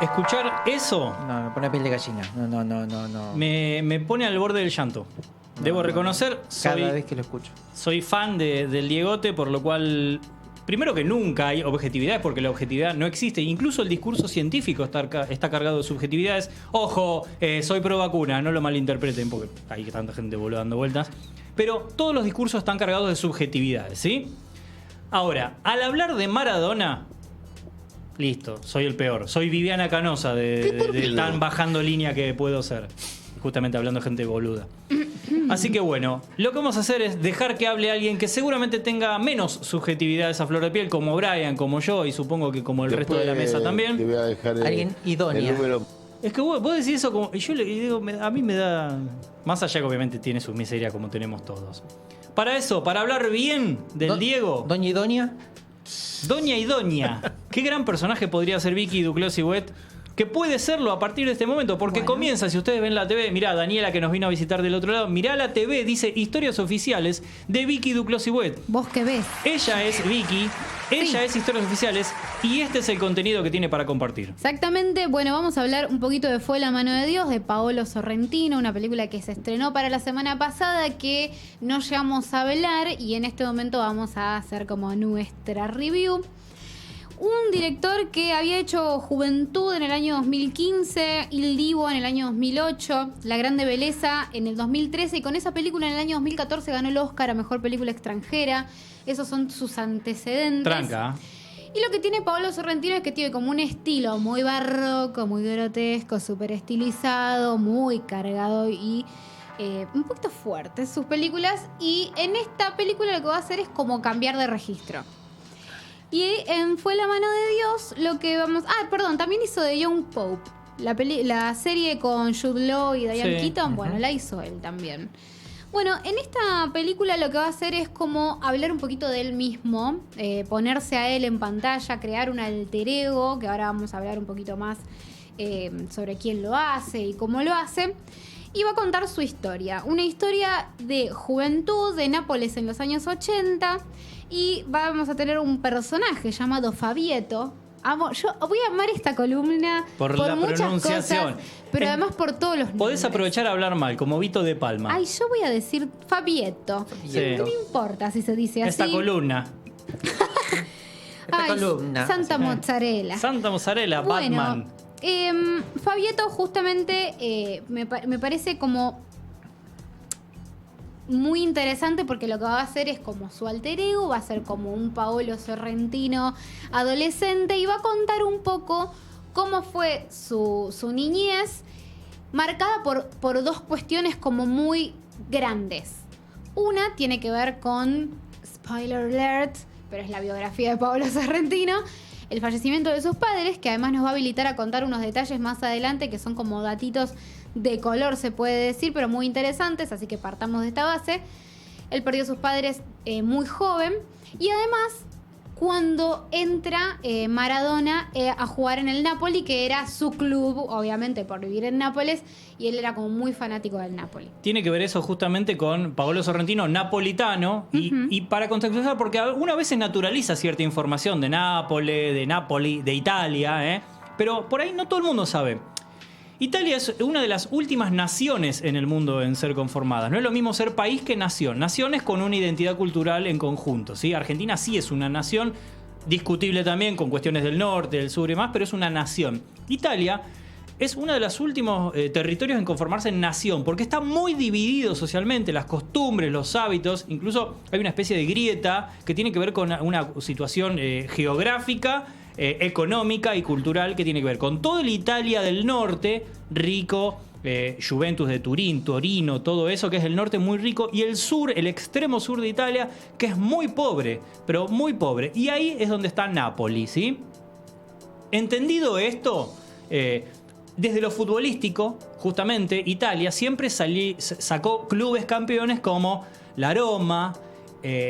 Escuchar eso No, me pone piel de gallina. No. me pone al borde del llanto. Debo reconocer, Cada vez que lo escucho. soy fan del Diegote, por lo cual, primero que nunca hay objetividad, porque la objetividad no existe. Incluso el discurso científico está cargado de subjetividades. Ojo, soy pro vacuna, no lo malinterpreten, porque hay tanta gente volando dando vueltas. Pero todos los discursos están cargados de subjetividades, ¿sí? Ahora, al hablar de Maradona, listo, soy el peor. Soy Viviana Canosa de tan bajando línea que puedo ser. Justamente hablando de gente boluda. Así que bueno, lo que vamos a hacer es dejar que hable alguien que seguramente tenga menos subjetividades a flor de piel, como Brian, como yo, y supongo que como el resto de la mesa también. Te voy a dejar Alguien idónea. el número. Es que vos decís eso como. Y yo le digo, a mí me da. Más allá que obviamente tiene sus miserias como tenemos todos. Para eso, para hablar bien del Diego. Doña Idonia. Doña y Doña. Qué gran personaje podría ser Vicky Duclos-Iwet. Que puede serlo a partir de este momento, porque comienza, si ustedes ven la TV, mirá, Daniela que nos vino a visitar del otro lado, mirá la TV, dice historias oficiales de Vicky Duclos-Iwet. ¿Vos qué ves? Ella es Vicky, ella es historias oficiales y este es el contenido que tiene para compartir. Exactamente. Bueno, vamos a hablar un poquito de Fue la mano de Dios, de Paolo Sorrentino, una película que se estrenó para la semana pasada, que no llegamos a hablar y en este momento vamos a hacer como nuestra review. Un director que había hecho Juventud en el año 2015, Il Divo en el año 2008, La Grande Belleza en el 2013 y con esa película en el año 2014 ganó el Oscar a Mejor Película Extranjera. Esos son sus antecedentes. Tranca. Y lo que tiene Paolo Sorrentino es que tiene como un estilo muy barroco, muy grotesco, súper estilizado, muy cargado y un poquito fuerte sus películas. Y en esta película lo que va a hacer es como cambiar de registro. Y en Fue la mano de Dios lo que vamos... también hizo de Young Pope. La serie con Jude Law y Diane Keaton, bueno, la hizo él también. Bueno, en esta película lo que va a hacer es como hablar un poquito de él mismo, ponerse a él en pantalla, crear un alter ego, que ahora vamos a hablar un poquito más sobre quién lo hace y cómo lo hace. Y va a contar su historia, una historia de juventud de Nápoles en los años 80 y vamos a tener un personaje llamado Fabieto. Yo voy a amar esta columna por la muchas pronunciación. cosas, pero además por todos los nombres. Podés aprovechar a hablar mal, como Vito de Palma. Ay, yo voy a decir Fabieto. Sí. No me importa si se dice así. Esta columna. Esta columna. Santa Mozzarella. Santa Mozzarella, Bueno, Batman. Fabieto justamente me parece como muy interesante porque lo que va a hacer es como su alter ego, va a ser como un Paolo Sorrentino adolescente y va a contar un poco cómo fue su niñez marcada por dos cuestiones como muy grandes. Una tiene que ver con, spoiler alert, pero es la biografía de Paolo Sorrentino, el fallecimiento de sus padres, que además nos va a habilitar a contar unos detalles más adelante que son como datitos de color, se puede decir, pero muy interesantes, así que partamos de esta base. Él perdió a sus padres muy joven y además cuando entra Maradona a jugar en el Napoli, que era su club, obviamente por vivir en Nápoles, y él era como muy fanático del Napoli. Tiene que ver eso justamente con Paolo Sorrentino, napolitano, y para contextualizar, porque algunas veces naturaliza cierta información de Nápoles, de Napoli, de Italia, pero por ahí no todo el mundo sabe. Italia es una de las últimas naciones en el mundo en ser conformadas. No es lo mismo ser país que nación. Naciones con una identidad cultural en conjunto, ¿sí? Argentina sí es una nación, discutible también con cuestiones del norte, del sur y más, pero es una nación. Italia es uno de los últimos territorios en conformarse en nación, porque está muy dividido socialmente, las costumbres, los hábitos, incluso hay una especie de grieta que tiene que ver con una situación geográfica, económica y cultural que tiene que ver con todo el Italia del norte, rico, Juventus de Turín, Torino, todo eso que es el norte muy rico, y el sur, el extremo sur de Italia, que es muy pobre, pero muy pobre. Y ahí es donde está Nápoles, ¿sí? Entendido esto, desde lo futbolístico, justamente, Italia siempre sacó clubes campeones como la Roma,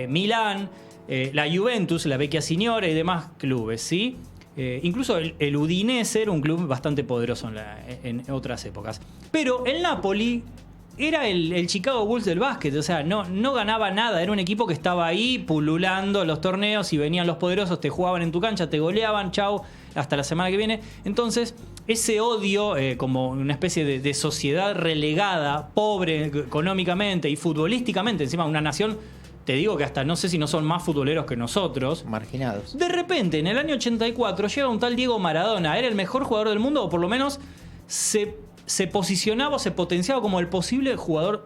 Milán, la Juventus, la Vecchia Signora y demás clubes, ¿sí? Incluso el Udinese era un club bastante poderoso en otras épocas. Pero el Napoli era el Chicago Bulls del básquet, o sea, no ganaba nada, era un equipo que estaba ahí pululando los torneos y venían los poderosos, te jugaban en tu cancha, te goleaban, chau, hasta la semana que viene. Entonces, ese odio, como una especie de sociedad relegada, pobre económicamente y futbolísticamente, encima una nación, te digo que hasta no sé si no son más futboleros que nosotros. Marginados. De repente, en el año 84, llega un tal Diego Maradona, era el mejor jugador del mundo, o por lo menos se posicionaba o se potenciaba como el posible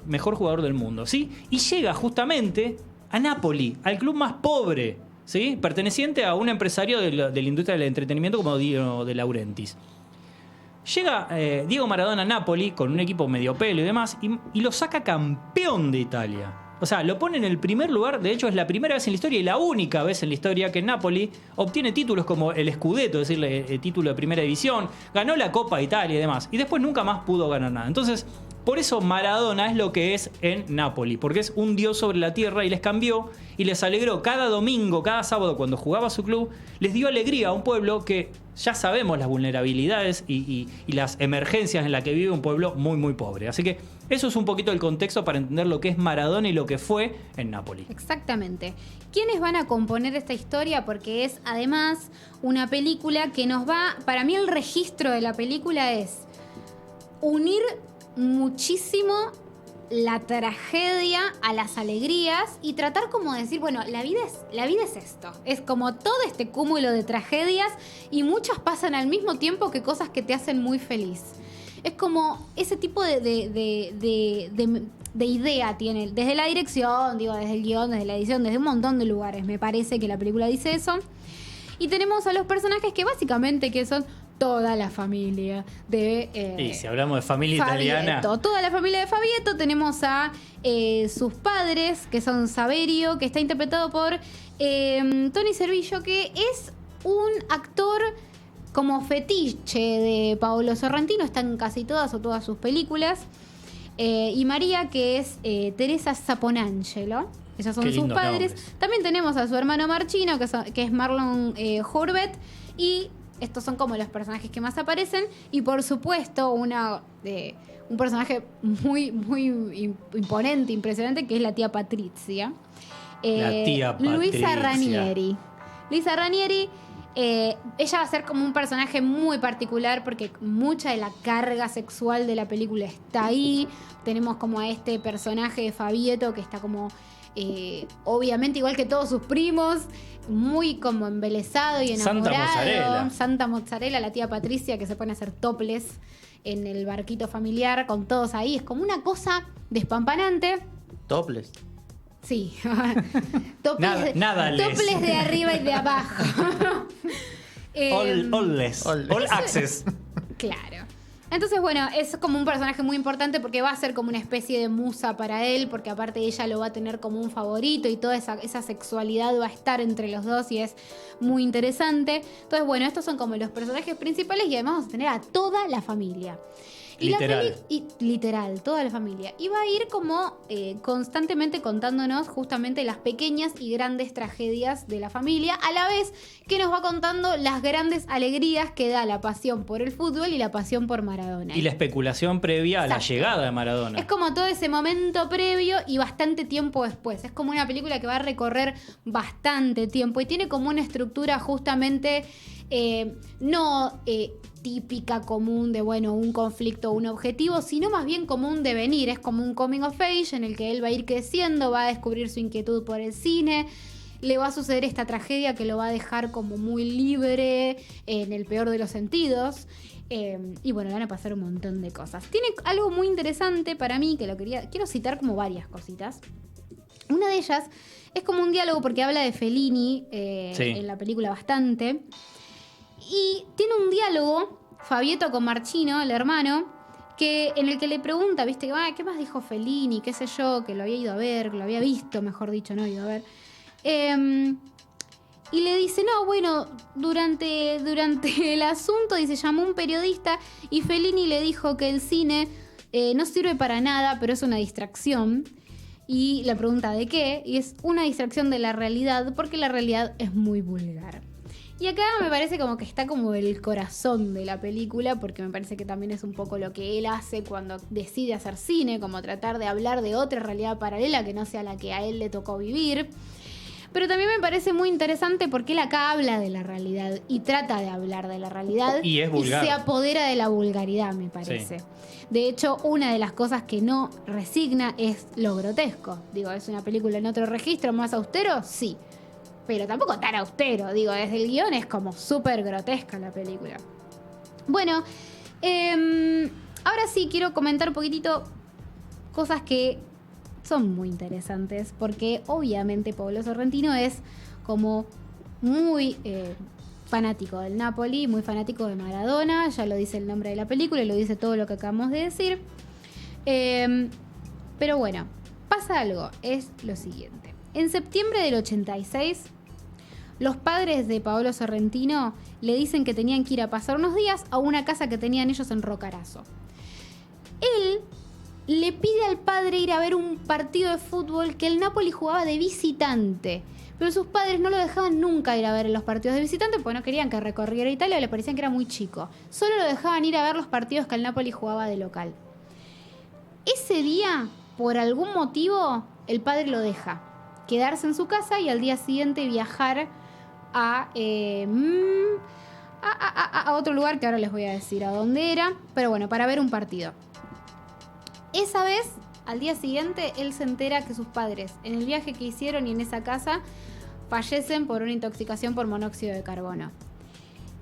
mejor jugador del mundo, ¿sí? Y llega justamente a Napoli, al club más pobre, ¿sí? Perteneciente a un empresario de la industria del entretenimiento como Dino De Laurentiis. Llega Diego Maradona a Napoli con un equipo medio pelo y demás y lo saca campeón de Italia. O sea, lo pone en el primer lugar. De hecho, es la primera vez en la historia y la única vez en la historia que Napoli obtiene títulos como el Scudetto, es decir, el título de primera división. Ganó la Copa de Italia y demás. Y después nunca más pudo ganar nada. Entonces, por eso Maradona es lo que es en Napoli. Porque es un dios sobre la tierra y les cambió y les alegró cada domingo, cada sábado cuando jugaba su club. Les dio alegría a un pueblo que ya sabemos las vulnerabilidades y las emergencias en las que vive un pueblo muy, muy pobre. Así que eso es un poquito el contexto para entender lo que es Maradona y lo que fue en Napoli. Exactamente. ¿Quiénes van a componer esta historia? Porque es además una película que nos va... Para mí el registro de la película es unir muchísimo la tragedia a las alegrías y tratar como de decir, bueno, la vida es esto. Es como todo este cúmulo de tragedias y muchas pasan al mismo tiempo que cosas que te hacen muy feliz. Es como ese tipo de idea tiene, desde la dirección, digo, desde el guión, desde la edición, desde un montón de lugares. Me parece que la película dice eso. Y tenemos a los personajes que básicamente que son toda la familia de... y si hablamos de familia Fabieto, italiana... Toda la familia de Fabieto. Tenemos a sus padres, que son Saverio, que está interpretado por Tony Servillo, que es un actor como fetiche de Paolo Sorrentino. Está en casi todas o todas sus películas. Y María, que es Teresa Saponangelo. Esos son sus padres. Nombres. También tenemos a su hermano Marchino, que es Marlon Hurvet. Y estos son como los personajes que más aparecen. Y por supuesto, un personaje muy, muy imponente, impresionante, que es la tía Patrizia. La tía Patrizia. Luisa Ranieri. Luisa Ranieri, ella va a ser como un personaje muy particular porque mucha de la carga sexual de la película está ahí. Tenemos como a este personaje de Fabieto que está como... obviamente igual que todos sus primos, muy como embelesado y enamorado. Santa Mozzarella, la tía Patricia que se pone a hacer topless en el barquito familiar con todos ahí. Es como una cosa despampanante. Topless. Sí. Topless, nada topless de arriba y de abajo. All access. Claro. Entonces, bueno, es como un personaje muy importante porque va a ser como una especie de musa para él, porque aparte ella lo va a tener como un favorito y toda esa sexualidad va a estar entre los dos y es muy interesante. Entonces, bueno, estos son como los personajes principales y además vamos a tener a toda la familia. Literal, toda la familia. Y va a ir como constantemente contándonos justamente las pequeñas y grandes tragedias de la familia, a la vez que nos va contando las grandes alegrías que da la pasión por el fútbol y la pasión por Maradona. Y la especulación previa a la llegada de Maradona. Es como todo ese momento previo y bastante tiempo después. Es como una película que va a recorrer bastante tiempo y tiene como una estructura justamente no típica, común de, bueno, un conflicto, un objetivo, sino más bien como un devenir. Es como un coming of age en el que él va a ir creciendo, va a descubrir su inquietud por el cine, le va a suceder esta tragedia que lo va a dejar como muy libre en el peor de los sentidos. Y bueno, van a pasar un montón de cosas. Tiene algo muy interesante para mí que quiero citar como varias cositas. Una de ellas es como un diálogo porque habla de Fellini en la película bastante. Y tiene un diálogo, Fabieto con Marchino, el hermano, en el que le pregunta, ¿viste? ¿Qué más dijo Fellini? ¿Qué sé yo? Que lo había ido a ver, que lo había visto, mejor dicho, no ido a ver. Y le dice, no, bueno, durante el asunto, dice, llamó un periodista y Fellini le dijo que el cine no sirve para nada, pero es una distracción. Y le pregunta, ¿de qué? Y es una distracción de la realidad, porque la realidad es muy vulgar. Y acá me parece como que está como el corazón de la película, porque me parece que también es un poco lo que él hace cuando decide hacer cine, como tratar de hablar de otra realidad paralela que no sea la que a él le tocó vivir. Pero también me parece muy interesante porque él acá habla de la realidad y trata de hablar de la realidad. Y es vulgar. Y se apodera de la vulgaridad, me parece. Sí. De hecho, una de las cosas que no resigna es lo grotesco. Digo, ¿es una película en otro registro más austero? Sí. Pero tampoco tan austero. Digo, desde el guión es como súper grotesca la película. Bueno, ahora sí quiero comentar un poquitito cosas que son muy interesantes, porque obviamente Paolo Sorrentino es como muy fanático del Napoli, muy fanático de Maradona, ya lo dice el nombre de la película y lo dice todo lo que acabamos de decir. Pero bueno, pasa algo, es lo siguiente. En septiembre del 86, los padres de Paolo Sorrentino le dicen que tenían que ir a pasar unos días a una casa que tenían ellos en Roccaraso. Él le pide al padre ir a ver un partido de fútbol que el Napoli jugaba de visitante. Pero sus padres no lo dejaban nunca ir a ver los partidos de visitante porque no querían que recorriera Italia o le parecían que era muy chico. Solo lo dejaban ir a ver los partidos que el Napoli jugaba de local. Ese día, por algún motivo, el padre lo deja quedarse en su casa y al día siguiente viajar a otro lugar que ahora les voy a decir a dónde era. Pero bueno, para ver un partido. Esa vez, al día siguiente, él se entera que sus padres, en el viaje que hicieron y en esa casa, fallecen por una intoxicación por monóxido de carbono.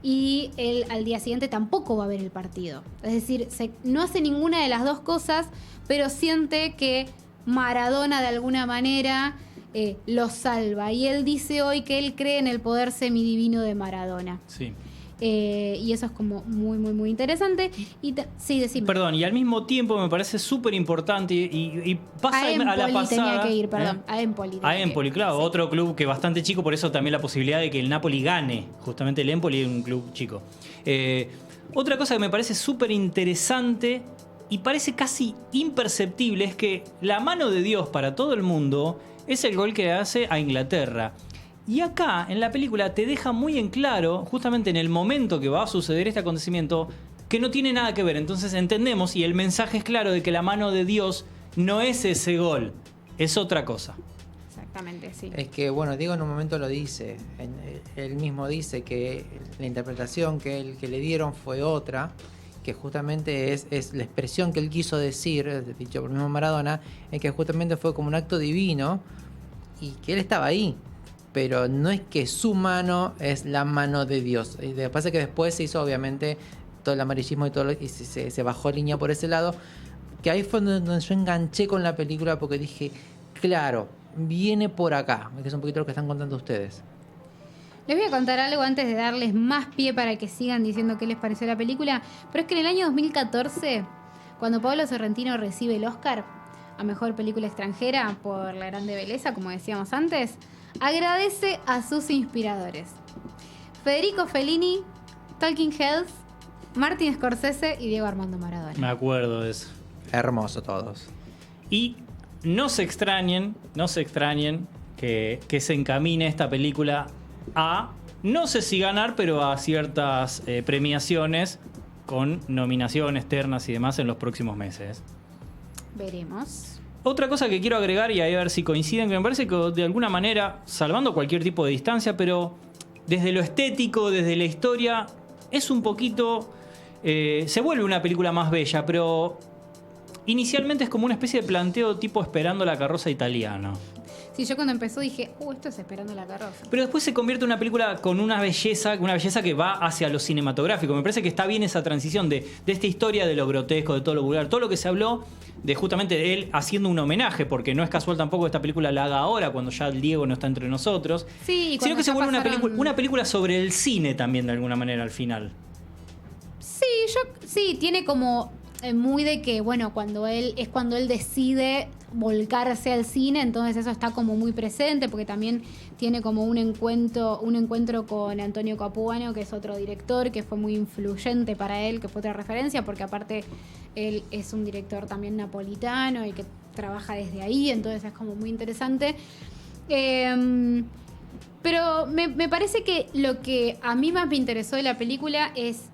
Y él al día siguiente tampoco va a ver el partido. Es decir, no hace ninguna de las dos cosas, pero siente que Maradona de alguna manera lo salva. Y él dice hoy que él cree en el poder semidivino de Maradona. Sí. Y eso es como muy, muy, muy interesante. Sí, decime. Perdón, y al mismo tiempo me parece súper importante y pasa a la pasada. Tenía que ir, perdón. A Empoli. A Empoli, claro, sí. Otro club que es bastante chico, por eso también la posibilidad de que el Napoli gane. Justamente el Empoli es un club chico. Otra cosa que me parece súper interesante y parece casi imperceptible es que la mano de Dios para todo el mundo es el gol que hace a Inglaterra. Y acá, en la película, te deja muy en claro, justamente en el momento que va a suceder este acontecimiento, que no tiene nada que ver. Entonces entendemos y el mensaje es claro de que la mano de Dios no es ese gol, es otra cosa. Exactamente, sí. Es que, bueno, Diego en un momento lo dice. Él mismo dice que la interpretación que le dieron fue otra, que justamente es la expresión que él quiso decir, dicho por el mismo Maradona, es que justamente fue como un acto divino y que él estaba ahí. Pero no es que su mano es la mano de Dios. Y lo que pasa es que después se hizo, obviamente, todo el amarillismo y todo y se bajó línea por ese lado. Que ahí fue donde yo enganché con la película porque dije, claro, viene por acá. Que es un poquito lo que están contando ustedes. Les voy a contar algo antes de darles más pie para que sigan diciendo qué les pareció la película. Pero es que en el año 2014, cuando Paolo Sorrentino recibe el Oscar a Mejor Película Extranjera por La Grande Belleza, como decíamos antes, agradece a sus inspiradores: Federico Fellini, Talking Heads, Martin Scorsese y Diego Armando Maradona. Me acuerdo de eso. Hermoso todos. Y no se extrañen que se encamine esta película a, no sé si ganar, pero a ciertas premiaciones con nominaciones ternas y demás en los próximos meses. Veremos. Otra cosa que quiero agregar, y ahí a ver si coinciden, que me parece que de alguna manera, salvando cualquier tipo de distancia, pero desde lo estético, desde la historia, es un poquito... se vuelve una película más bella, pero inicialmente es como una especie de planteo tipo Esperando la carroza italiano. Sí, yo cuando empezó dije, esto es Esperando la carroza. Pero después se convierte en una película con una belleza que va hacia lo cinematográfico. Me parece que está bien esa transición de esta historia de lo grotesco, de todo lo vulgar, todo lo que se habló de justamente de él haciendo un homenaje, porque no es casual tampoco que esta película la haga ahora, cuando ya el Diego no está entre nosotros. Sí, sino que se vuelve una película sobre el cine también, de alguna manera, al final. Sí, tiene como muy de que, bueno, cuando él decide volcarse al cine, entonces eso está como muy presente, porque también tiene como un encuentro con Antonio Capuano, que es otro director que fue muy influyente para él, que fue otra referencia, porque aparte él es un director también napolitano y que trabaja desde ahí, entonces es como muy interesante. Pero Pero me parece que lo que a mí más me interesó de la película es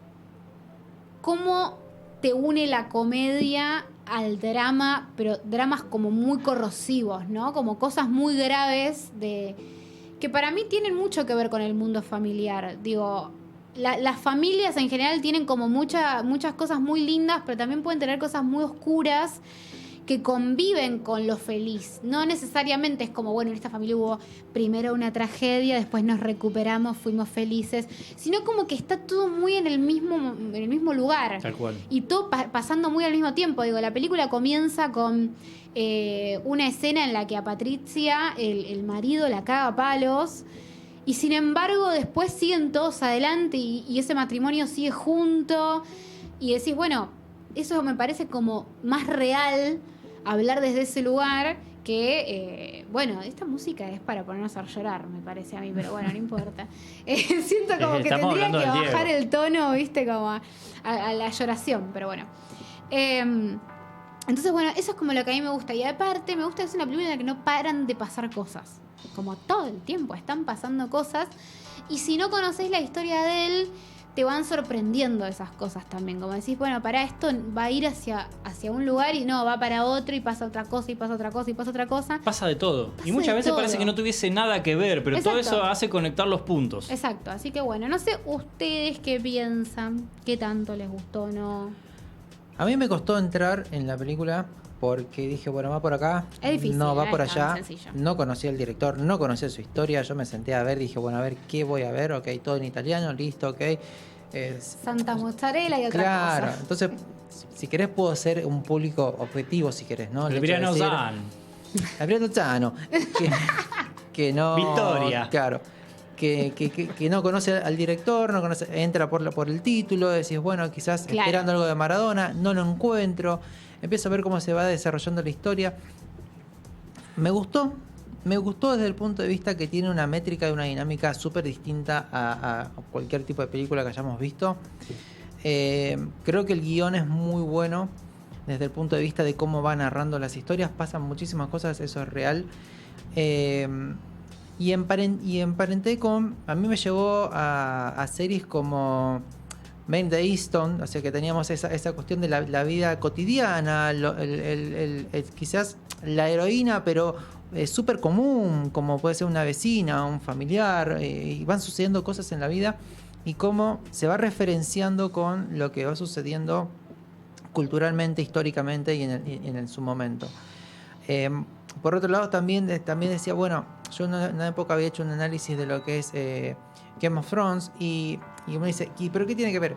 cómo te une la comedia al drama, pero dramas como muy corrosivos, ¿no? Como cosas muy graves que para mí tienen mucho que ver con el mundo familiar. Digo, las familias en general tienen como muchas cosas muy lindas, pero también pueden tener cosas muy oscuras que conviven con lo feliz. No necesariamente es como, bueno, en esta familia hubo primero una tragedia, después nos recuperamos, fuimos felices, sino como que está todo muy en el mismo lugar. Tal cual. Y todo pasando muy al mismo tiempo. Digo, la película comienza con una escena en la que a Patricia, el marido, la caga a palos, y sin embargo después siguen todos adelante y ese matrimonio sigue junto. Y decís, bueno, eso me parece como más real hablar desde ese lugar que, bueno, esta música es para ponernos a llorar, me parece a mí, pero bueno, no importa. Siento como que Estamos tendría hablando que del bajar Diego. el tono, viste, como a la lloración, pero bueno. Entonces, bueno, eso es como lo que a mí me gusta. Y aparte, me gusta que es una película en la que no paran de pasar cosas. Como todo el tiempo están pasando cosas. Y si no conocés la historia de él, te van sorprendiendo esas cosas también. Como decís, bueno, para esto va a ir hacia un lugar y no, va para otro y pasa otra cosa y pasa otra cosa y pasa otra cosa. Pasa de todo. Pasa Y muchas de veces todo. parece que no tuviese nada que ver, pero todo Exacto. eso hace conectar los puntos. Exacto, así que bueno, no sé ustedes qué piensan, qué tanto les gustó o no. A mí me costó entrar en la película porque dije, bueno, va por acá, Es difícil, no va no por es tan allá. sencillo. No conocía al director, no conocía su historia. Yo me senté a ver, dije, bueno, a ver qué voy a ver. Ok, todo en italiano, listo, ok. Santa Mozzarella y otra Claro, cosa. entonces, si querés, puedo ser un público objetivo, si querés, ¿no? El hecho de Adriano decir, Zan. Adriano Zano, que no. Victoria. Claro. Que no conoce al director, no conoce, entra por el título, decís, bueno, quizás Claro. esperando algo de Maradona, no lo encuentro, empiezo a ver cómo se va desarrollando la historia. Me gustó desde el punto de vista que tiene una métrica y una dinámica súper distinta a cualquier tipo de película que hayamos visto. Creo que el guión es muy bueno desde el punto de vista de cómo va narrando las historias, pasan muchísimas cosas, eso es real. Y emparenté con... A mí me llevó a series como Men de Easton, o sea que teníamos esa cuestión de la vida cotidiana, quizás la heroína, pero súper común, como puede ser una vecina, un familiar, y van sucediendo cosas en la vida y cómo se va referenciando con lo que va sucediendo culturalmente, históricamente y en su momento. Por otro lado, también decía, bueno, yo en una época había hecho un análisis de lo que es Game of Thrones y uno dice, ¿pero qué tiene que ver?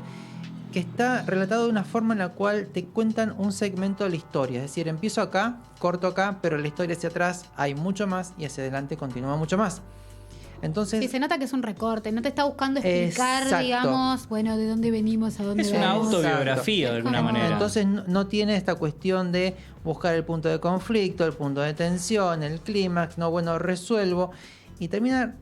Que está relatado de una forma en la cual te cuentan un segmento de la historia. Es decir, empiezo acá, corto acá, pero la historia hacia atrás hay mucho más y hacia adelante continúa mucho más. Entonces, Sí, se nota que es un recorte, no te está buscando explicar, Exacto. digamos, bueno, de dónde venimos, a dónde Es una vamos. autobiografía de alguna Es como- manera. Entonces no tiene esta cuestión de buscar el punto de conflicto, el punto de tensión, el clímax, no, bueno, resuelvo. Y termina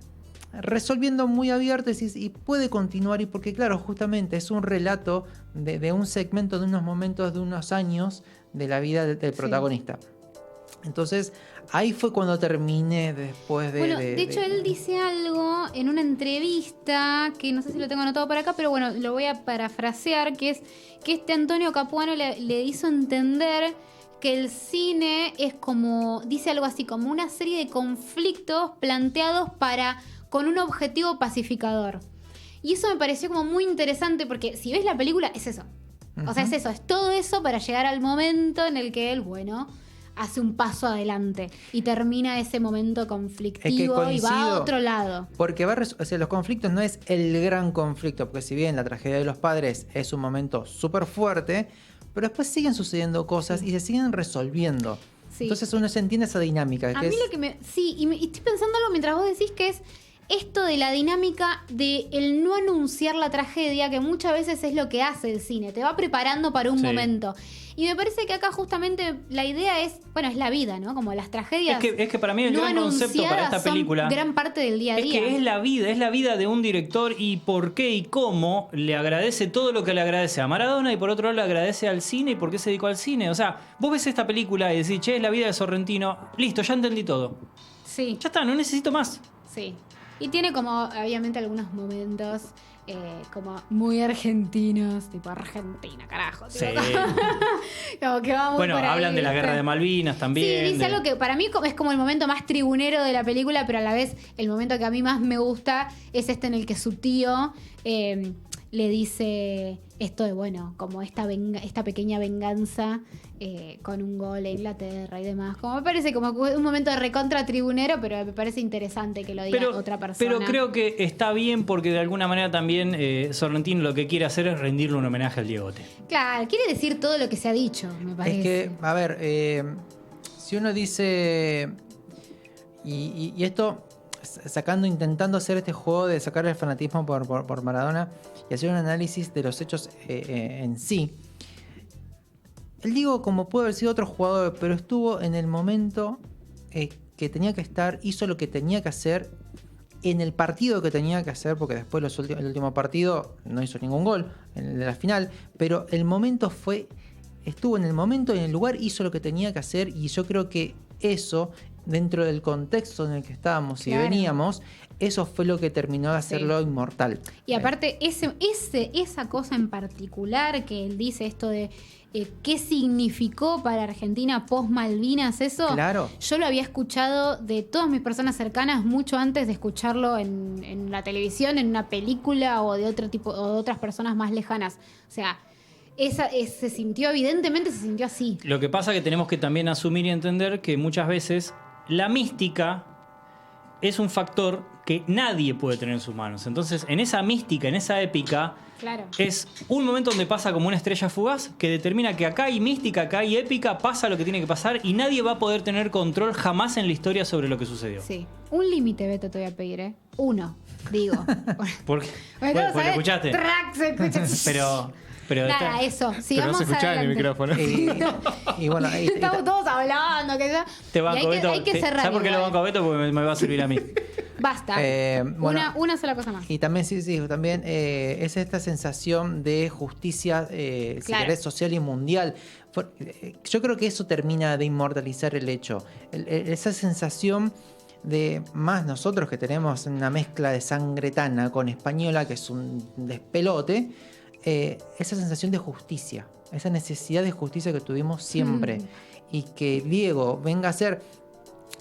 resolviendo muy abierto y puede continuar. Y porque, claro, justamente es un relato de un segmento, de unos momentos, de unos años de la vida del protagonista. Entonces, ahí fue cuando terminé después de... Bueno, de hecho él dice algo en una entrevista, que no sé si lo tengo anotado para acá, pero bueno, lo voy a parafrasear, que es que Antonio Capuano le hizo entender que el cine es como, dice algo así, como una serie de conflictos planteados con un objetivo pacificador. Y eso me pareció como muy interesante porque si ves la película es eso. O sea, es eso, es todo eso para llegar al momento en el que él, bueno, hace un paso adelante y termina ese momento conflictivo y va a coincido. otro lado. Porque o sea, los conflictos no es el gran conflicto, porque si bien la tragedia de los padres es un momento súper fuerte, pero después siguen sucediendo cosas y se siguen resolviendo. Sí. Entonces uno se entiende esa dinámica. A que mí es- lo que me... Sí, y estoy pensando algo mientras vos decís que es esto de la dinámica de el no anunciar la tragedia, que muchas veces es lo que hace el cine, te va preparando para un Sí. momento. Y me parece que acá justamente la idea es, bueno, es la vida, ¿no? Como las tragedias. Es que para mí el no gran concepto para anunciadas esta son película gran parte del día a es día. que es la vida de un director y por qué y cómo le agradece todo lo que le agradece a Maradona y por otro lado le agradece al cine y por qué se dedicó al cine. O sea, vos ves esta película y decís, che, es la vida de Sorrentino, listo, ya entendí todo. Sí, Ya está, no necesito más. sí. Y tiene como, obviamente, algunos momentos como muy argentinos, tipo Argentina, carajo. Sí. Como que va muy Bueno, por ahí, hablan de la ¿viste? guerra de Malvinas también. Sí, dice de- algo que para mí es como el momento más tribunero de la película, pero a la vez el momento que a mí más me gusta es este en el que su tío le dice esto de, bueno, como esta pequeña venganza con un gol a Inglaterra y demás. Como me parece como un momento de recontra tribunero, pero me parece interesante que lo diga otra persona. Pero creo que está bien porque de alguna manera también Sorrentino lo que quiere hacer es rendirle un homenaje al Diegote. Claro, quiere decir todo lo que se ha dicho, me parece. Es que, a ver, si uno dice. Y esto, intentando hacer este juego de sacar el fanatismo por Maradona y hacer un análisis de los hechos en sí. El Diego, como puede haber sido otro jugador, pero estuvo en el momento que tenía que estar, hizo lo que tenía que hacer en el partido que tenía que hacer, porque después el último partido no hizo ningún gol en el de la final, pero el momento estuvo en el momento y en el lugar, hizo lo que tenía que hacer, y yo creo que eso, dentro del contexto en el que estábamos y Claro. veníamos, eso fue lo que terminó de hacerlo inmortal. Y aparte, esa cosa en particular que él dice, esto de qué significó para Argentina post Malvinas, eso, Claro. yo lo había escuchado de todas mis personas cercanas mucho antes de escucharlo en la televisión, en una película o de otro tipo, o de otras personas más lejanas. O sea, evidentemente se sintió así. Lo que pasa es que tenemos que también asumir y entender que muchas veces la mística es un factor que nadie puede tener en sus manos. Entonces, en esa mística, en esa épica, Claro. es un momento donde pasa como una estrella fugaz que determina que acá hay mística, acá hay épica, pasa lo que tiene que pasar y nadie va a poder tener control jamás en la historia sobre lo que sucedió. Sí. Un límite, Beto, te voy a pedir, ¿eh? Uno, digo. Porque, Bueno, pues lo ¿sabes? escuchaste. Track, se escucha. Pero Nada, eso. Pero Sigamos no se escuchaba en el adelante. micrófono. Y bueno, Estamos todos hablando, que ya. te Y banco, Beto. hay que cerrar. ¿Sabes por qué lo igual. banco a Beto? Porque me va a servir a mí. Basta. Bueno, una sola cosa más. Y también, sí, también es esta sensación de justicia, si Claro. querés, social y mundial. Yo creo que eso termina de inmortalizar el hecho. Esa sensación de más nosotros que tenemos una mezcla de sangre tana con española, que es un despelote, esa sensación de justicia, esa necesidad de justicia que tuvimos siempre. Y que Diego venga a ser...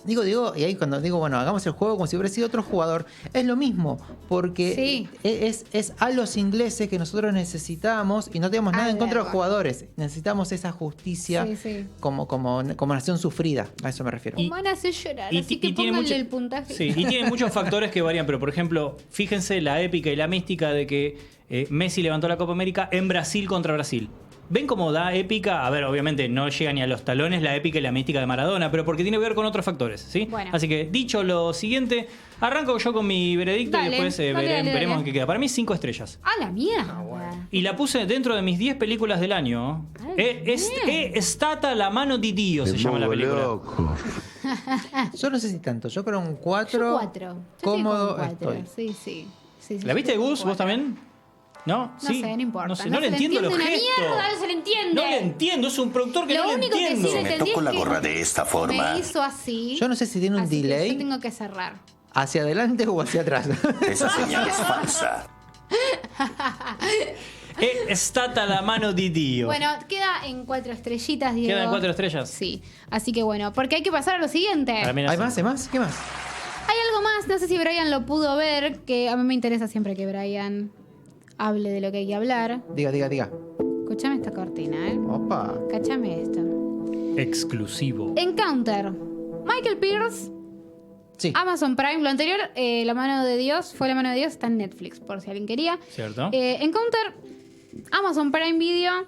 Digo, y ahí cuando digo, bueno, hagamos el juego como si hubiera sido otro jugador, es lo mismo, porque Sí. es a los ingleses que nosotros necesitamos y no tenemos nada en contra de los Algo. jugadores. Necesitamos esa justicia Sí, sí. como nación sufrida, a eso me refiero. Y- Van a hacer llorar, y así ti- que y tiene pónganle mucho- el puntaje. Sí, y tiene muchos factores que varían, pero por ejemplo, fíjense la épica y la mística de que Messi levantó la Copa América en Brasil contra Brasil. ¿Ven cómo da épica? A ver, obviamente no llega ni a los talones la épica y la mística de Maradona, pero porque tiene que ver con otros factores, ¿sí? Bueno. Así que, dicho lo siguiente, arranco yo con mi veredicto Dale, y después dale. veremos en qué queda. Para mí, 5 estrellas. ¡A la mierda! Y la puse dentro de mis 10 películas del año. Ay, bien. È stata la mano di Dio, se llama la película. Yo no sé si tanto, yo creo un 4. Yo 4. Cómodo estoy. Sí. ¿La viste, yo Gus? tengo ¿Vos también? ¿No? No Sí. sé, no importa. No sé, no le se entiendo los entiende gestos. una mierda, no se le entiende. No le entiendo, es un productor que Lo no le único que entiendo. sí le Me entendí toco es la que gorra de esta forma. me hizo así. Yo no sé si tiene un así que delay yo tengo que cerrar. hacia adelante o hacia atrás. Esa señal es falsa. È stata la mano di Dio. Bueno, queda en 4 estrellitas, Diego. ¿Quedan 4 estrellas? Sí. Así que bueno, porque hay que pasar a lo siguiente. Para mí ¿Hay más? ¿Hay más? ¿Qué más? Hay algo más, no sé si Brian lo pudo ver, que a mí me interesa siempre que Brian hable de lo que hay que hablar. Diga. Escuchame esta cortina, ¿eh? Opa. Cáchame esto. Exclusivo. Encounter. Michael Pierce, Sí. Amazon Prime. Lo anterior, La mano de Dios, fue La mano de Dios, está en Netflix, por si alguien quería. ¿Cierto? Encounter, Amazon Prime Video.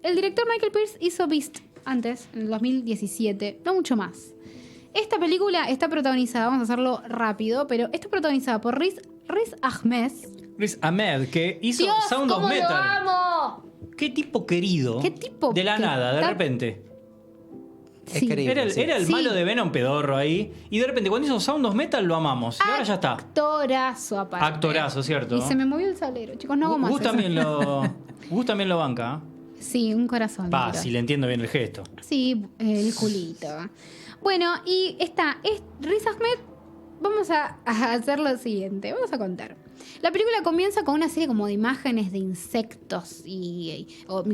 El director Michael Pierce hizo Beast antes, en el 2017, no mucho más. Esta película está protagonizada, vamos a hacerlo rápido, pero está protagonizada por Riz Ahmed. Riz Ahmed, que hizo Dios, Sound of cómo lo Metal. amo. Qué tipo querido. Qué tipo De la que nada, de está- repente. Es Sí. querible. Era el Sí. malo de Venom pedorro ahí. Y de repente, cuando hizo Sound of Metal, lo amamos. Y ahora ya está. Actorazo, aparte. Actorazo, ¿cierto? Y se me movió el salero, chicos, no hago más. Gus eso. también lo banca. Sí, un corazón. Pa, negro. si le entiendo bien el gesto. Sí, el culito. Bueno, y está, Riz Ahmed vamos a hacer lo siguiente. Vamos a contar. La película comienza con una serie como de imágenes de insectos y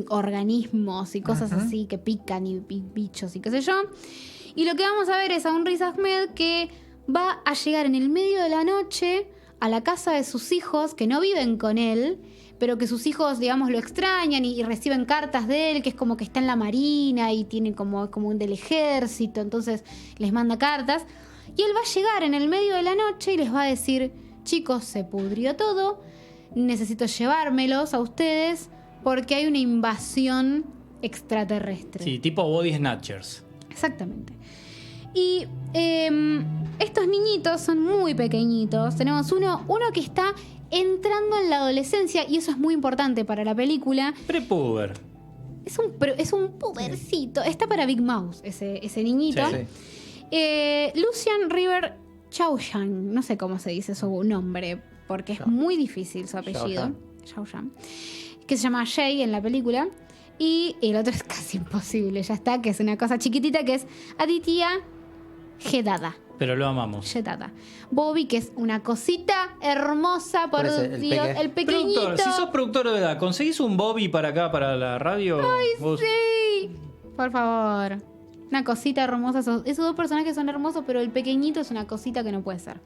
organismos y cosas así que pican y bichos y qué sé yo. Y lo que vamos a ver es a un Riz Ahmed que va a llegar en el medio de la noche a la casa de sus hijos que no viven con él, pero que sus hijos, digamos, lo extrañan y reciben cartas de él, que es como que está en la marina y tiene como un del ejército, entonces les manda cartas. Y él va a llegar en el medio de la noche y les va a decir: chicos, se pudrió todo, necesito llevármelos a ustedes porque hay una invasión extraterrestre. Sí, tipo Body Snatchers. Exactamente. Y estos niñitos son muy pequeñitos. Tenemos uno que está entrando en la adolescencia y eso es muy importante para la película. Prepuber. Es un pubercito. Está para Big Mouse ese niñito. Sí. Lucian River Chaoyan, no sé cómo se dice su nombre porque es muy difícil su apellido. Chaoyan. Que se llama Jay en la película. Y el otro es casi imposible, ya está, que es una cosa chiquitita, que es Aditya Jedada. Pero lo amamos. Jedada. Bobby, que es una cosita hermosa, por Dios, el pequeñito. Productor, si sos productor de edad, ¿conseguís un Bobby para acá, para la radio? ¡Ay, sí! Por favor. Una cosita hermosa. Esos dos personajes son hermosos, pero el pequeñito es una cosita que no puede ser.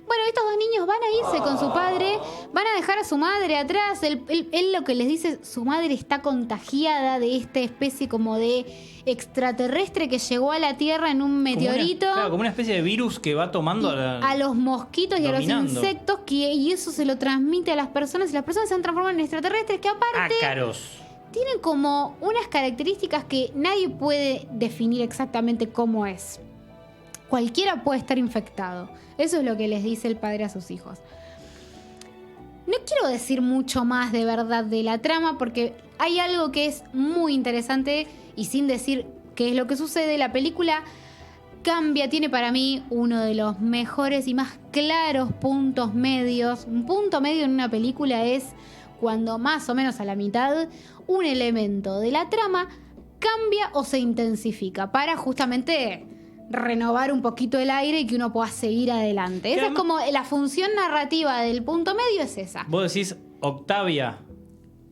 Bueno, estos dos niños van a irse con su padre, van a dejar a su madre atrás. Él lo que les dice, su madre está contagiada de esta especie como de extraterrestre que llegó a la Tierra en un meteorito. Como una especie de virus que va tomando a los mosquitos y a los insectos, y eso se lo transmite a las personas, y las personas se han transformado en extraterrestres que aparte ácaros. Tienen como unas características que nadie puede definir exactamente cómo es. Cualquiera puede estar infectado. Eso es lo que les dice el padre a sus hijos. No quiero decir mucho más de verdad de la trama porque hay algo que es muy interesante y sin decir qué es lo que sucede, la película cambia, tiene para mí uno de los mejores y más claros puntos medios. Un punto medio en una película es cuando más o menos a la mitad un elemento de la trama cambia o se intensifica para justamente renovar un poquito el aire y que uno pueda seguir adelante. Esa es como la función narrativa del punto medio, es esa. Vos decís Octavia,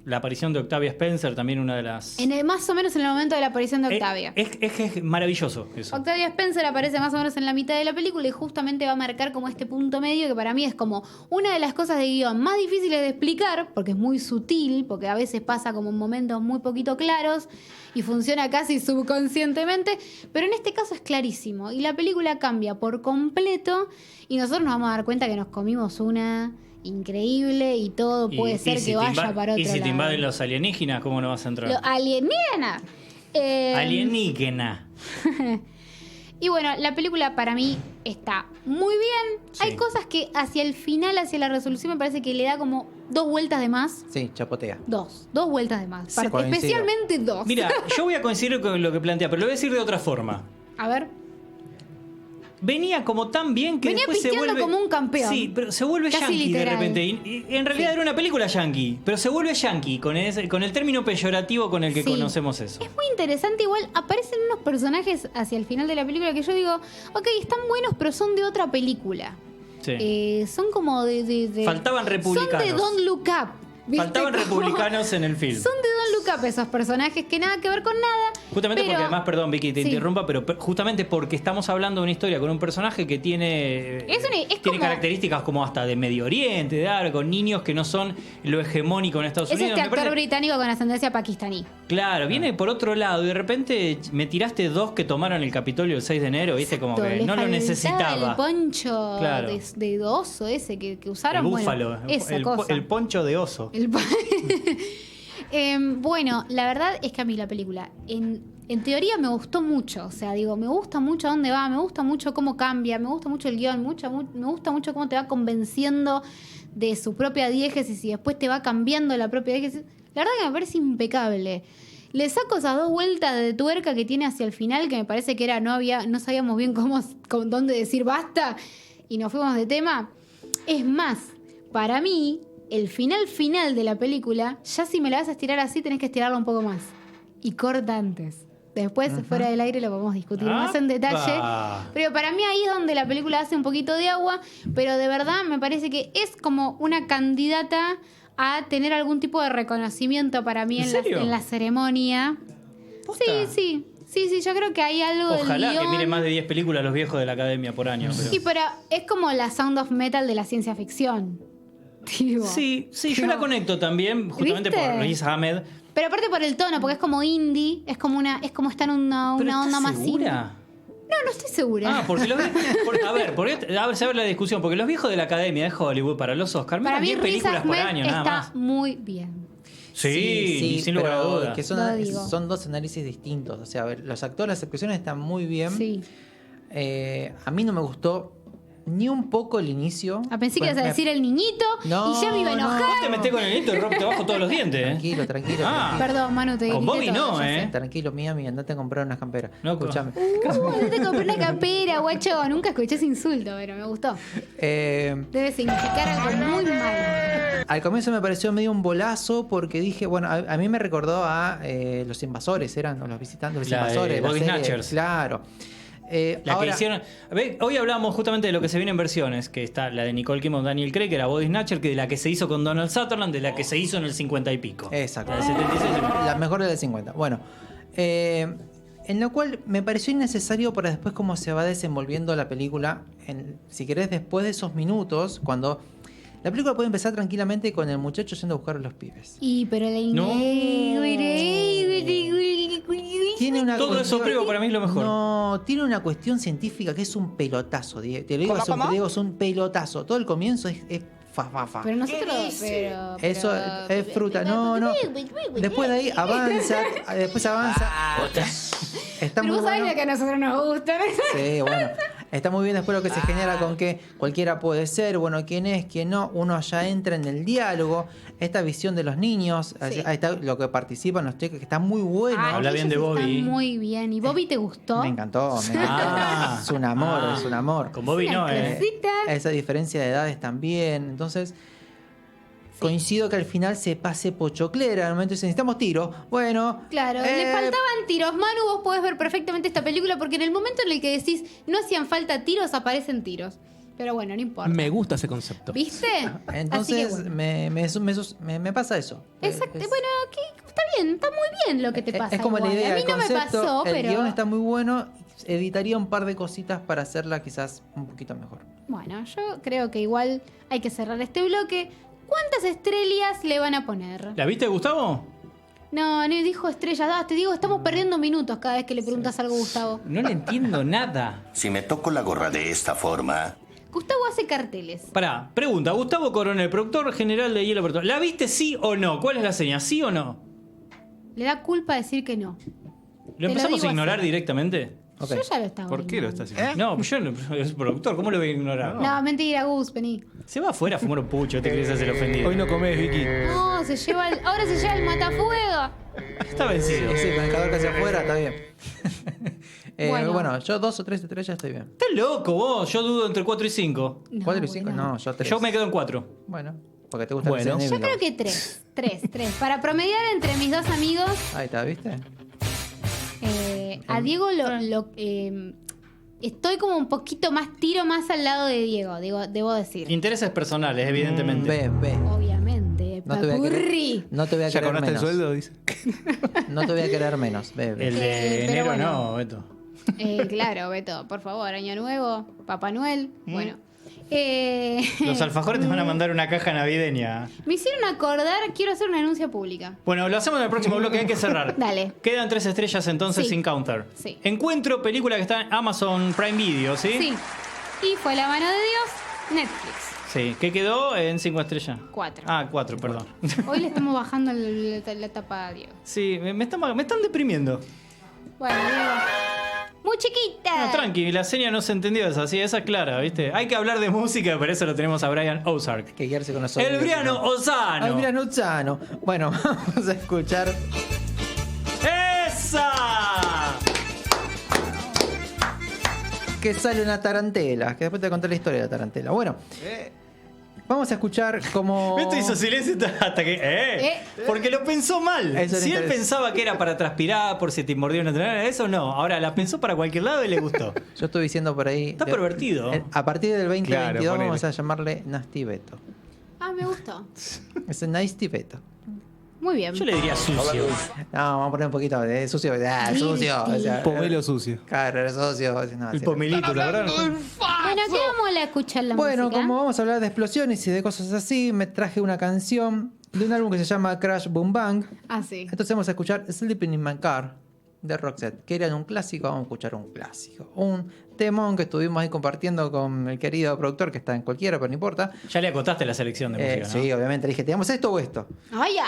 la aparición de Octavia Spencer, también una de las... Más o menos en el momento de la aparición de Octavia. Es maravilloso eso. Octavia Spencer aparece más o menos en la mitad de la película y justamente va a marcar como este punto medio que para mí es como una de las cosas de guión más difíciles de explicar porque es muy sutil, porque a veces pasa como en momentos muy poquito claros y funciona casi subconscientemente, pero en este caso es clarísimo y la película cambia por completo y nosotros nos vamos a dar cuenta que nos comimos una increíble y todo puede ser que vaya para otro lado. ¿Y si te invaden los alienígenas, cómo no vas a entrar? Los alienígenas. Alienígena. Y bueno, la película para mí está muy bien. Sí. Hay cosas que hacia el final, hacia la resolución, me parece que le da como 2 vueltas de más. Sí, chapotea. 2 vueltas de más. Sí, Especialmente 2. Mira, yo voy a coincidir con lo que plantea, pero lo voy a decir de otra forma. A ver. Venía como tan bien que Venía después se pisteando vuelve... como un campeón. Sí, pero se vuelve Casi yankee literal. de repente. Y en realidad era una película yankee, pero se vuelve yankee con el término peyorativo con el que Sí. conocemos eso. Es muy interesante, igual aparecen unos personajes hacia el final de la película que yo digo, ok, están buenos, pero son de otra película. Sí. Son como de... Faltaban republicanos. Son de Don't Look Up. ¿viste? Faltaban Como- republicanos en el film. Son de Don't Look Up esos personajes que nada que ver con nada. Justamente pero- porque además, perdón Vicky, te Sí. interrumpa, pero justamente porque estamos hablando de una historia con un personaje que tiene, Es tiene como- características como hasta de Medio Oriente, de algo, con niños que no son lo hegemónico en Estados Es Unidos. este Me actor parece- británico con ascendencia pakistaní. Claro, viene por otro lado y de repente me tiraste 2 que tomaron el Capitolio el 6 de enero, ¿viste? Como que Le no lo faltaba necesitaba. El poncho Claro. de oso ese que usaron. El bueno, búfalo, esa el cosa. poncho de oso. Bueno, la verdad es que a mí la película, en teoría me gustó mucho. O sea, digo, me gusta mucho a dónde va, me gusta mucho cómo cambia, me gusta mucho el guión, me gusta mucho cómo te va convenciendo de su propia diégesis y después te va cambiando la propia diégesis. La verdad que me parece impecable. Le saco esas 2 vueltas de tuerca que tiene hacia el final, que me parece que era no sabíamos bien dónde decir basta y nos fuimos de tema. Es más, para mí, el final de la película, ya si me la vas a estirar así, tenés que estirarla un poco más. Y corta antes. Después, fuera del aire, lo podemos discutir más en detalle. Pero para mí ahí es donde la película hace un poquito de agua, pero de verdad me parece que es como una candidata a tener algún tipo de reconocimiento para mí en la ceremonia. ¿Posta? Sí, yo creo que hay algo Ojalá del que guión. mire más de 10 películas los viejos de la academia por año. Pero... Sí, pero es como la Sound of Metal de la ciencia ficción. Digo. Sí, yo la conecto también, justamente ¿Viste? por Riz Ahmed. Pero aparte por el tono, porque es como indie, es como estar en una ¿Pero onda estás más indie. segura? No estoy segura. Ah, porque los se abre la discusión, porque los viejos de la academia de Hollywood para los Oscars Para miran mí 10 Riz películas por Ahmed año, nada está más. muy bien. Sí, sin lugar a pero dudas. que Lo digo. son dos análisis distintos. O sea, a ver, los actores, las expresiones están muy bien. Sí. A mí no me gustó ni un poco el inicio. Pensé que Bueno, ibas a decir el niñito No, y ya me iba a enojar. Vos te metés con el hito y te bajo todos los dientes, Tranquilo, tranquilo. Ah. Perdón, Manu, te Con grité Bobby todo, no, ya sé. Tranquilo, Miami, andate a comprar unas camperas. No, Escúchame. No te compré una campera, guacho. Nunca escuché ese insulto, pero me gustó. Debe significar algo muy malo. Al comienzo me pareció medio un bolazo porque dije, bueno, a mí me recordó a Los Invasores, eran o los visitantes, los La de invasores. Body serie, Snatchers. Claro. La Ahora, que hicieron. Hoy hablábamos justamente de lo que se viene en versiones, que está la de Nicole Kidman, Daniel Craig, que era Body Snatcher, que de la que se hizo con Donald Sutherland, de la que se hizo en el 50 y pico. Exacto. La del 76. La mejor de la 50. Bueno, en lo cual me pareció innecesario para después cómo se va desenvolviendo la película. Si querés, después de esos minutos, cuando la película puede empezar tranquilamente con el muchacho yendo a buscar a los pibes. Pero la Tiene una Todo eso previo para mí es lo mejor. No, tiene una cuestión científica que es un pelotazo. Te lo digo, es un pelotazo. Todo el comienzo es fa. Pero nosotros. Eso es fruta. No. Después de ahí avanza. Después avanza. Está Pero muy vos sabés bueno. lo que a nosotros nos gusta. Sí, bueno. Está muy bien después lo que se genera con que cualquiera puede ser, bueno, quién es, quién no. Uno ya entra en el diálogo. Esta visión de los niños. Sí. Ahí está lo que participan los chicos, que está muy bueno. Habla bien de Bobby. Está muy bien. ¿Y Bobby te gustó? Me encantó. Ah. Es un amor, es un amor. Con Bobby Una no, cosita. Esa diferencia de edades también. Entonces, coincido que al final se pase pochoclera. En el momento dice, necesitamos tiro. Bueno. Claro, le faltaban tiros. Manu, vos podés ver perfectamente esta película porque en el momento en el que decís no hacían falta tiros, aparecen tiros. Pero bueno, no importa. Me gusta ese concepto. ¿Viste? Entonces, Así que bueno. me pasa eso. Exacto. Es- Bueno, está bien, está muy bien lo que te pasa. Es como la igual. idea, A mí el no me concepto, pasó, el pero. guión está muy bueno. Editaría un par de cositas para hacerla quizás un poquito mejor. Bueno, yo creo que igual hay que cerrar este bloque. ¿Cuántas estrellas le van a poner? ¿La viste, Gustavo? No, dijo estrellas. Te digo, estamos perdiendo minutos cada vez que le preguntas algo a Gustavo. No le entiendo nada. Si me toco la gorra de esta forma, Gustavo hace carteles. Pará, pregunta. Gustavo Coronel, productor general de Hielo Apertura. ¿La viste sí o no? ¿Cuál es la señal? ¿Sí o no? Le da culpa decir que no. ¿Lo empezamos digo a ignorar así. directamente? Ok. Yo ya lo estaba. ¿Por qué lo ignorando. estás haciendo? No, yo no, es productor, ¿cómo lo voy a ignorar? No, mentira, Gus, vení. Se va afuera a fumar un pucho, te querés hacer ofendido. Hoy no comés, Vicky. No, ahora se lleva el matafuego. Está vencido. Sí, con el calor que hace afuera, está bien. Bueno. Bueno, yo 2 o 3 estrellas estoy bien. Estás loco vos, yo dudo entre 4 y 5. 4 y 5, bueno. no, yo 3. Yo me quedo en 4. Bueno, porque te gusta Bueno. el Yo creo que 3. Para promediar entre mis dos amigos, Ahí está, ¿viste? a Diego estoy como un poquito tiro más al lado de Diego, debo decir. Intereses personales, evidentemente. Ve. Obviamente. No te voy a Papurri. querer, no te voy a ¿Ya querer cobraste el menos. sueldo? Dice. No te voy a querer menos, ve. El de pero enero bueno. no, Beto. Claro, Beto, por favor, Año Nuevo, Papá Noel. Bueno. Los alfajores te van a mandar una caja navideña. Me hicieron acordar, quiero hacer una denuncia pública. Bueno, lo hacemos en el próximo bloque, hay que cerrar. Dale. Quedan 3 estrellas entonces Sí. sin counter. Sí. Encuentro película que está en Amazon Prime Video, ¿sí? Sí. Y fue la mano de Dios, Netflix. Sí. ¿Qué quedó en 5 estrellas? 4. Ah, 4, perdón. Hoy le estamos bajando la tapa a Diego. Sí, me están deprimiendo. Bueno, Diego. Muy chiquita. No, tranqui, la seña no se entendió esa, sí, esa es clara, ¿viste? Hay que hablar de música, para eso lo tenemos a Brian Ozark. Que guiarse con los El Briano Ozano. El Briano Ozano. Bueno, vamos a escuchar. ¡Esa! Que sale una tarantela. Que después te conté la historia de la tarantela. Bueno, Vamos a escuchar como... Esto hizo silencio hasta que... Porque lo pensó mal. Eso Si le él interesa. pensaba que era para transpirar, por si te mordió una telaraña, eso no. Ahora la pensó para cualquier lado y le gustó. Yo estuve diciendo por ahí... Está pervertido. A partir del 2022 Claro, ponele. vamos a llamarle Nasty Beto. Ah, me gustó. Es el Nasty Beto. Muy bien. Yo le diría sucio. No, vamos a poner un poquito de sucio. Sucio. O sea, Pomelo sucio. claro, sucio. No, El sí. pomelito, la verdad. Bueno, ¿qué vamos a escuchar la Bueno, música? como vamos a hablar de explosiones y de cosas así, me traje una canción de un álbum que se llama Crash Boom Bang. Ah, sí. Entonces vamos a escuchar Sleeping in My Car de Roxette. ¿Querían un clásico? Vamos a escuchar un clásico. Un temón que estuvimos ahí compartiendo con el querido productor que está en cualquiera, pero no importa. Ya le acotaste la selección de música, ¿no? Sí, obviamente. Le dije, ¿tenemos esto o esto? ¡Ay, ya!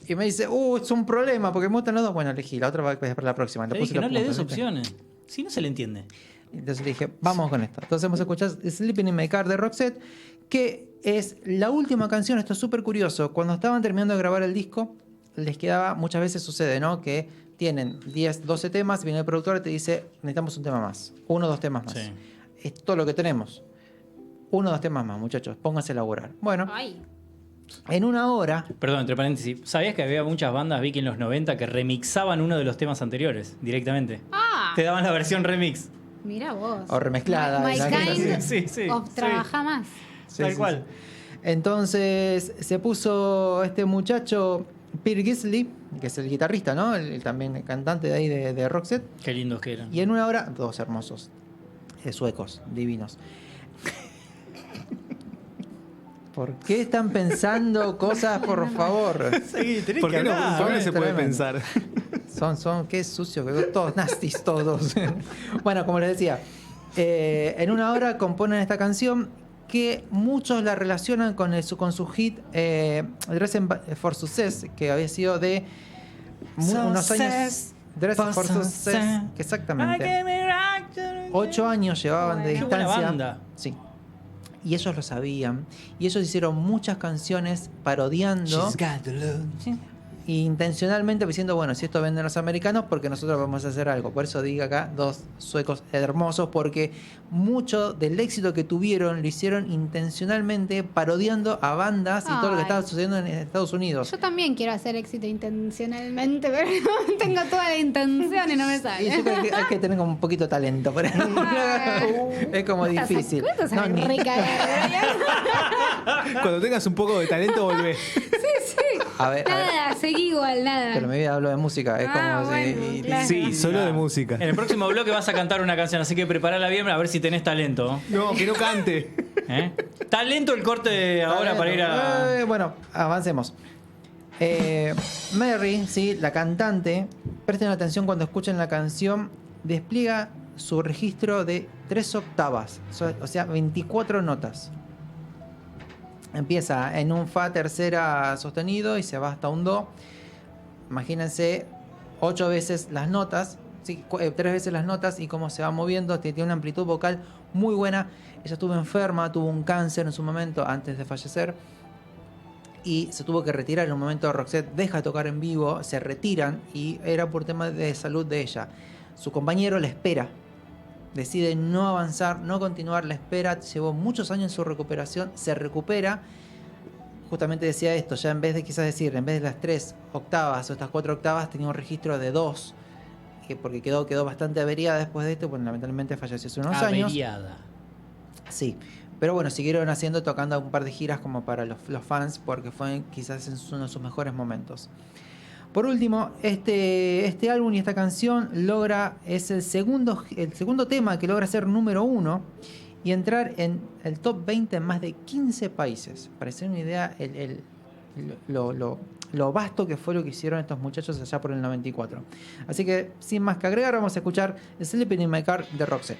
Y me dice, es un problema porque me gustan los dos. Bueno, elegí. La otra va a para la próxima. Le Le puse dije, los no le des puntos, ¿viste? opciones. Si no se le entiende. Entonces le dije, vamos con esto. Entonces vamos a escuchar Sleeping in My Car de Roxette, que es la última canción. Esto es súper curioso. Cuando estaban terminando de grabar el disco, les quedaba, muchas veces sucede, ¿no? Que tienen 10, 12 temas, viene el productor y te dice, necesitamos un tema más. 1 o 2 temas más. Sí. Es todo lo que tenemos. 1 o 2 temas más, muchachos. Pónganse a laburar. Bueno, ¡Ay! en una hora... Perdón, entre paréntesis. ¿Sabías que había muchas bandas Vicky en los 90 que remixaban uno de los temas anteriores directamente? ¡Ah! Te daban la versión remix. Mira vos. O remezclada. My ¿no? kind Sí. of trabaja más. Sí, Tal sí, cual. sí. Entonces se puso este muchacho, Peter Gisley, que es el guitarrista, ¿no? El también cantante de ahí de Roxette. Qué lindos que eran. Y en una hora, dos hermosos, suecos, divinos. ¿Por qué están pensando cosas, por favor? Sí, tenés ¿Por que qué no, hablar. ¿por qué no se puede tremendo. pensar? Qué sucio, todos nastis, todos. Bueno, como les decía, en una hora componen esta canción que muchos la relacionan con su hit Dressing for Success, que había sido de unos años. Dressing for Success, que exactamente. 8 años llevaban de Qué buena distancia. banda. Sí. Y ellos lo sabían. Y ellos hicieron muchas canciones parodiando. Y intencionalmente diciendo, bueno, si esto venden los americanos, porque nosotros vamos a hacer algo. Por eso digo acá, dos suecos hermosos, porque mucho del éxito que tuvieron lo hicieron intencionalmente parodiando a bandas y todo lo que Ay. estaba sucediendo en Estados Unidos. Yo también quiero hacer éxito intencionalmente, pero no tengo toda la intención y no me Y sale. yo creo que hay que tener como un poquito de talento por ahí. Es como difícil. ¿Cuántos No, hay ni- Cuando tengas un poco de talento, volvé. a ver, Nada, seguí igual, nada. pero me hablo de música. Es Ah, como bueno, si. claro. Sí, solo de música. En el próximo bloque vas a cantar una canción, así que preparala bien a ver si tenés talento. No, que no cante. ¿Eh? Está lento el corte ahora para ir a... Bueno, avancemos. Mary, sí, la cantante, presten atención cuando escuchen la canción, despliega su registro de 3 octavas, o sea, 24 notas. Empieza en un fa tercera sostenido y se va hasta un do. Imagínense 8 veces las notas, sí, 3 veces las notas y cómo se va moviendo. Tiene una amplitud vocal muy buena. Ella estuvo enferma, tuvo un cáncer en su momento antes de fallecer y se tuvo que retirar. En un momento Roxette deja de tocar en vivo, se retiran y era por tema de salud de ella. Su compañero la espera. Decide no avanzar, no continuar, la espera. Llevó muchos años en su recuperación, se recupera. Justamente decía esto, ya en vez de quizás decir, en vez de las 3 octavas o estas 4 octavas, tenía un registro de 2, porque quedó bastante averiada después de esto, bueno, lamentablemente falleció hace unos años. Averiada. Sí, pero bueno, siguieron tocando un par de giras como para los fans, porque fue quizás en uno de sus mejores momentos. Por último, este álbum y esta canción es el segundo tema que logra ser número 1 y entrar en el top 20 en más de 15 países. Para hacer una idea, lo vasto que fue lo que hicieron estos muchachos allá por el 94. Así que, sin más que agregar, vamos a escuchar Sleeping in My Car de Roxette.